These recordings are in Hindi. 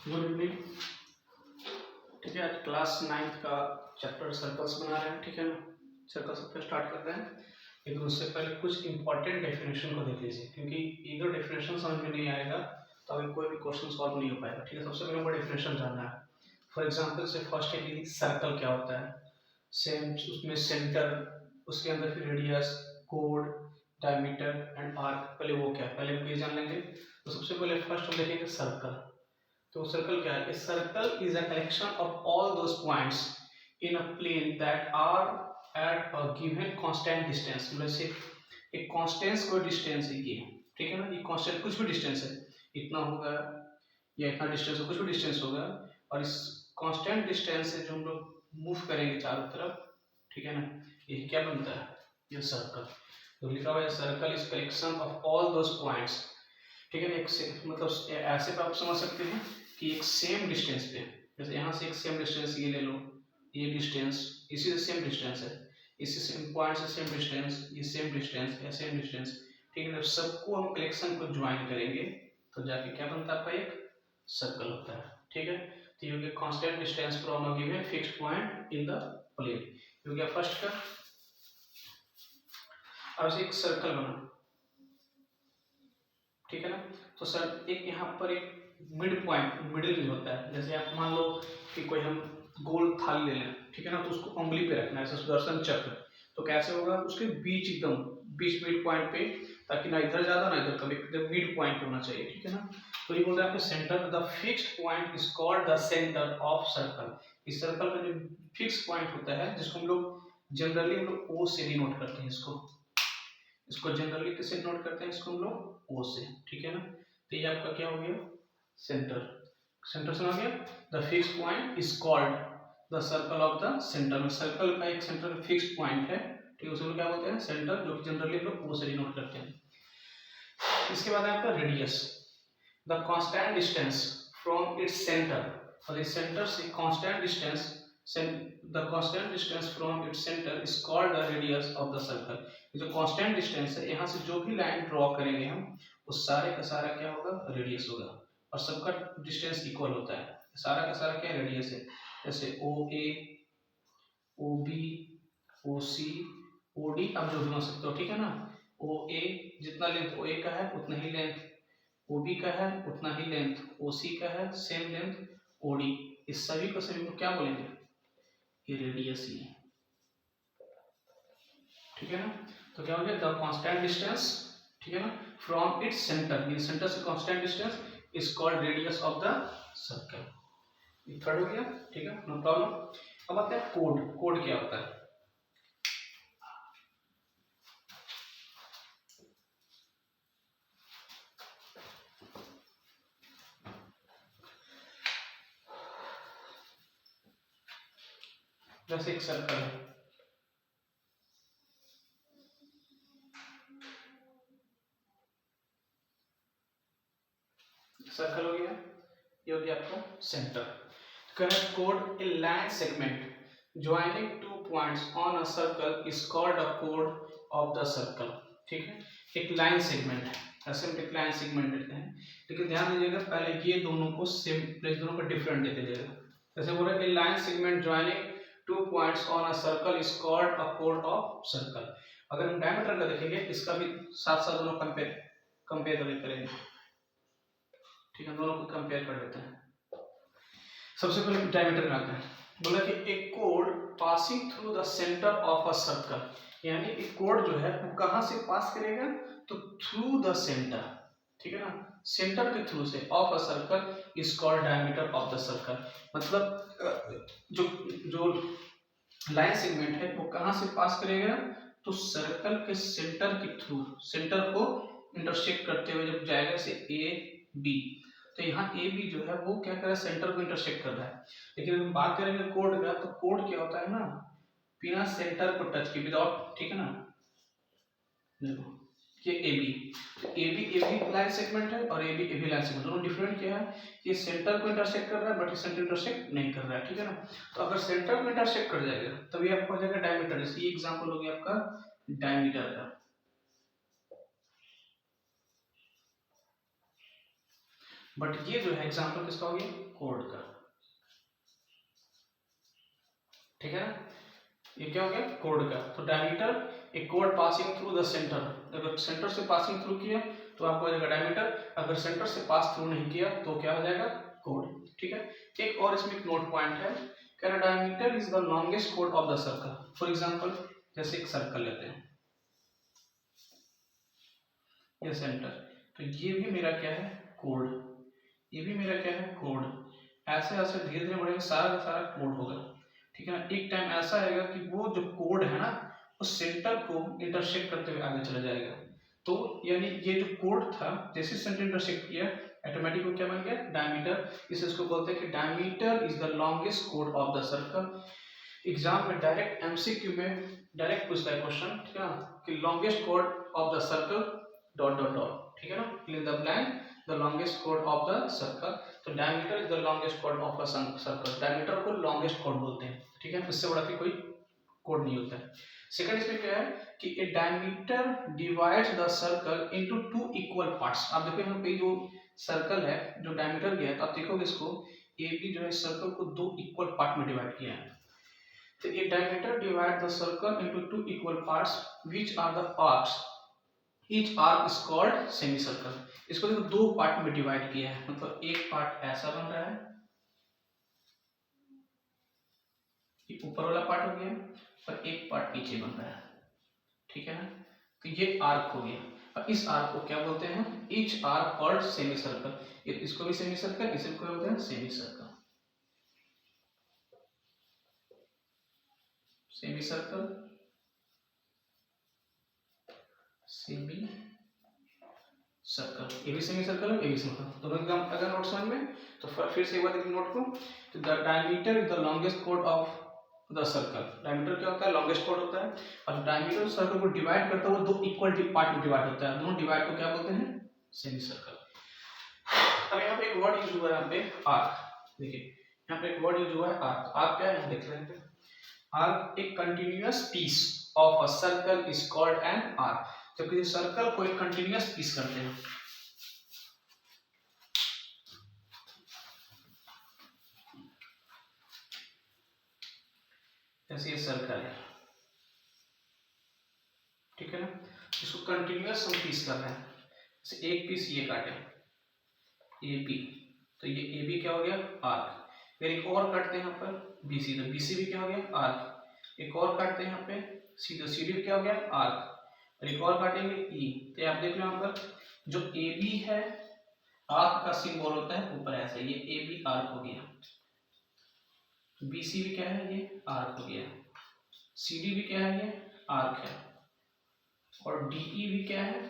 Good evening. ठीक है, आज क्लास 9th का चैप्टर सर्कल्स बना रहे हैं। ठीक है ना, सर्कल से फिर स्टार्ट करते हैं। लेकिन उससे पहले कुछ इंपॉर्टेंट डेफिनेशन को देख लीजिए, क्योंकि अगर डेफिनेशन समझ में नहीं आएगा तो अभी कोई भी क्वेश्चन सॉल्व नहीं हो पाएगा। ठीक है, सबसे पहले हमको डेफिनेशन जानना है। फॉर एग्जाम्पल से फर्स्ट है कि सर्कल क्या होता है, सेम उसमें सेंटर, उसके अंदर फिर radius, code, diameter and arc. पहले वो क्या है, पहले हम ये जान लेंगे। तो सबसे पहले फर्स्ट हम देखेंगे सर्कल। तो सर्कल क्या है? A circle is a collection of all those points in a plane that are at a given constant distance. मतलब से एक कांस्टेंट कोई डिस्टेंस है ये, ठीक है ना, ये कांस्टेंट कुछ भी डिस्टेंस है, इतना होगा या इतना डिस्टेंस हो, कुछ भी डिस्टेंस होगा, और इस कांस्टेंट डिस्टेंस से जो हम लोग मूव करेंगे चारों तरफ, ठीक है ना, ये क्या बनता है? ये सर्कल। तो लिखा हुआ है circle is collection of all those points. ठीक है ना, एक से मतलब ऐसे पे आप समझ सकते हैं कि एक सेम डिस्टेंस पे, जैसे यहाँ से एक सेम डिस्टेंस ये ले लो, ये डिस्टेंस इसी से सेम डिस्टेंस है, इसी सेम पॉइंट से सेम डिस्टेंस, ये सेम डिस्टेंस या सेम डिस्टेंस। ठीक है ना, सबको हम कलेक्शन को ज्वाइन करेंगे तो जाके क्या बनता है आपका? एक सर्कल होता है। ठीक है, तो ये हो गया constant distance from a given fixed point in the plane. ये हो गया फर्स्ट का। अब एक सर्कल बना, ठीक है ना। तो सर एक यहाँ पर एक मिड पॉइंट, मिडिल जो होता है, जैसे आप मान लो कि कोई हम गोल थाली ले लें, ठीक है ना, तो उसको उंगली पे रखना है, ऐसा सुदर्शन चक्र। तो कैसे होगा? उसके बीच, एकदम बीच मिड पॉइंट पे, ताकि ना इधर ज्यादा ना इधर कम, एकदम मिड पॉइंट होना चाहिए। ठीक है ना, तो ये बोल रहा है आपका centre, the fixed point is called the centre of circle. इस सर्कल का जो फिक्स पॉइंट होता है, जिसको हम लोग जनरली हम लोग ओ से डिनोट करते हैं, इसको जनरली किससे नोट करते हैं? इसको हम लोग ओ से। ठीक है ना, तो ये आपका क्या हो गया? सेंटर। सेंटर समझ गया। The fix point is called the circle of the centre. में सर्कल का एक सेंटर फिक्स पॉइंट है, ठीक है, उसको क्या बोलते हैं? सेंटर, जो कि जनरली हम लोग ओ से डिनोट करते हैं। इसके बाद है आपका radius, the constant distance from its centre. और इस सेंटर से constant distance, the constant distance from its center is called the radius of the circle। जो कांस्टेंट डिस्टेंस है, यहाँ से जो भी लाइन ड्रॉ करेंगे हम, वो सारे का सारा क्या होगा? रेडियस होगा। और सबका डिस्टेंस इक्वल होता है, सारा का सारा क्या रेडियस है। जैसे ओ ए, ओ बी, ओ सी, ओ डी, आप जो भी मान सकते हो। ठीक है ना, ओ ए जितना लेंथ ओ ए का है उतना ही लेंथ ओ बी का है, उतना ही लेंथ ओ सी का है, सेम लेंथ ओ डी। इस सभी को सभी को क्या बोलेंगे? ये रेडियस ही है। ठीक है ना, तो क्या हो गया? द कांस्टेंट डिस्टेंस, ठीक है ना, फ्रॉम इट्स सेंटर, ये सेंटर से constant distance is called radius of the circle. ये थर्ड हो गया। ठीक है, नो प्रॉब्लम। अब आते हैं कोड। कोड क्या होता है? जैसे एक सर्कल है, सर्कल हो गया, ये हो गया आपका centre. Correct code, A line segment joining two points on a circle is called a code of the circle. ठीक है, एक लाइन सेगमेंट है, ऐसे हम एक लाइन सेगमेंट देते हैं, लेकिन ध्यान दीजिएगा पहले ये दोनों को सेम प्लेस, दोनों को डिफरेंट देते जाएगा। जैसे बोल रहे हैं line segment joining two points on a circle is called a code of circle. अगर हम डायमीटर का देखेंगे, इसका भी साथ साथ दोनों कंपेयर करेंगे। ठीक है, दोनों को कंपेयर कर लेते हैं। सबसे पहले डायमीटर में आते हैं। बोला कि एक code passing through the centre of a circle, यानी एक कोड जो है वो कहां से पास करेगा? तो थ्रू द सेंटर, ठीक है ना, सेंटर के थ्रू से of a circle is called diameter of the circle. मतलब जो जो लाइन सेगमेंट है वो कहां से पास करेगा? तो सर्कल के सेंटर के थ्रू, सेंटर को इंटरसेक्ट करते हुए जब जाएगा, जैसे ए बी, तो यहाँ ए बी जो है वो क्या कर रहा है? सेंटर को इंटरसेक्ट कर रहा है। लेकिन अगर हम बात करेंगे कोड का, तो कोड क्या होता है ना, बिना सेंटर को टच किए, विदाउट, ठीक है ना, देखो ये ए बी, तो ए बी लाइन सेगमेंट है और ए बी लाइन सेगमेंट, दोनों डिफरेंट क्या है? ये सेंटर को इंटरसेक्ट कर रहा है, बट ये सेंटर इंटरसेक्ट नहीं कर रहा है। ठीक है ना, तो अगर सेंटर को इंटरसेक्ट कर जाएगा तभी आपको हो जाएगा डायमीटर। जैसे ये एग्जांपल हो गया आपका डायमीटर का। बट ये जो है एग्जाम्पल किसका हो गया, कोड का, ठीक है ना, ये क्या हो गया, कोड का। तो डायमीटर, एक code passing through the centre, अगर सेंटर से पासिंग थ्रू किया तो आपको हो जाएगा डायमीटर, अगर सेंटर से पास थ्रू नहीं किया तो क्या हो जाएगा, कोड, ठीक है। एक और इसमें एक नोट पॉइंट है, कह रहा डायमीटर इज द लॉन्गेस्ट कोड of the circle. For example जैसे एक सर्कल लेते हैं, ये सेंटर, तो ये भी मेरा क्या है, कोड, ये भी मेरा क्या है, कोड। ऐसे ऐसे धीरे धीरे बढ़ेगा, सारा का सारा कोड होगा, ठीक है ना। एक टाइम ऐसा आएगा कि वो जो कोड है ना, उस सेंटर को इंटरसेक्ट करते हुए आगे चला जाएगा। तो यानी ये जो कोड था, जैसे सेंटर इंटरसेक्ट किया, ऑटोमेटिक वो क्या बन गया, डायमीटर। इसको बोलते हैं कि डायमीटर इज द लॉन्गेस्ट कोड ऑफ द सर्कल। एग्जाम में डायरेक्ट एमसीक्यू में डायरेक्ट पूछता है क्वेश्चन, ठीक है ना, कि लॉन्गेस्ट कोड of the circle dot dot dot, ठीक है ना, fill in the blank the longest कोड ऑफ द सर्कल। तो डायमीटर इज द लॉन्गेस्ट कोड ऑफ अ सर्कल, डायमीटर को लॉन्गेस्ट कोड बोलते हैं, ठीक है, इससे बड़ा कोई कोड नहीं होता है। सेकंड इसमें क्या है कि ए diameter divides the circle into two equal parts. आप देखो यहाँ पे जो सर्कल है, जो डायमीटर गया है, तो आप देखोगे इसको, ए बी जो है सर्कल को दो इक्वल पार्ट में डिवाइड किया है। तो a diameter divide the circle into two equal parts which are the arcs, each arc is called semi circle. इसको देखो दो पार्ट में डिवाइड किया है, मतलब एक पार्ट ऐसा बन रहा है, ये ऊपर वाला पार्ट हो गया, और एक पार्ट नीचे बन रहा है, ठीक है ना। तो ये आर्क हो गया, और इस आर्क को क्या बोलते हैं, each arc called semi circle. इसको भी सेमी सर्कल, इसको बोलते हैं semi circle, semi circle, semi circle, ये भी सेमी सर्कल है, ये भी सेमी सर्कल, दोनों एग्जाम अगर नोट समझ में, तो फिर से एक बार देखिए नोट को। तो the diameter is the longest कोड ऑफ द सर्कल। डायमीटर क्या होता है, लॉन्गेस्ट कोड होता है, और डायमीटर सर्कल को डिवाइड करता है वो दो इक्वल पार्ट में डिवाइड होता है, दोनों डिवाइड को क्या बोलते हैं, सेमी सर्कल। अब यहाँ पे एक वर्ड यूज हुआ है, यहाँ पे आर्क, देखिए यहाँ पे एक वर्ड यूज हुआ है आर्क। आर्क क्या है, देख रहे हैं, आर्क एक continuous piece of a circle is called an arc. तो किसी सर्कल को एक कंटिन्यूअस पीस करते हैं, जैसे ये सर्कल है, ठीक है ना, इसको कंटिन्यूअस हम पीस कर रहे हैं, जैसे एक पीस ये काटे ए बी, तो ये ए बी क्या हो गया, आर्क। फिर एक और काटते हैं यहाँ पर बी सी, तो बी सी भी क्या हो गया, आर्क। एक और काटते हैं यहाँ पे सी, तो सी डी क्या हो गया, आर्क। और एक और काटेंगे ई, तो आप देख लो यहाँ पर जो ए बी है, आर्क का सिंबल होता है ऊपर ऐसे, ये ए बी आर्क हो गया, बी सी भी क्या है, ये आर्क हो गया, सी डी भी क्या है, ये आर्क है, और डी ई भी क्या है,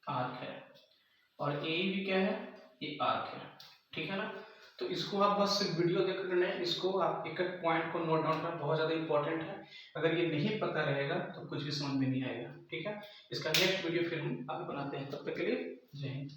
आर्क है, और ए भी क्या है, ये आर्क है, ठीक है ना। तो इसको आप बस वीडियो देख कर इसको आप एक एक पॉइंट को नोट डाउन करना बहुत ज़्यादा इंपॉर्टेंट है। अगर ये नहीं पता रहेगा तो कुछ भी समझ में नहीं आएगा, ठीक है। इसका नेक्स्ट वीडियो फिर हम आगे बनाते हैं, तब तक के लिए जय हिंद।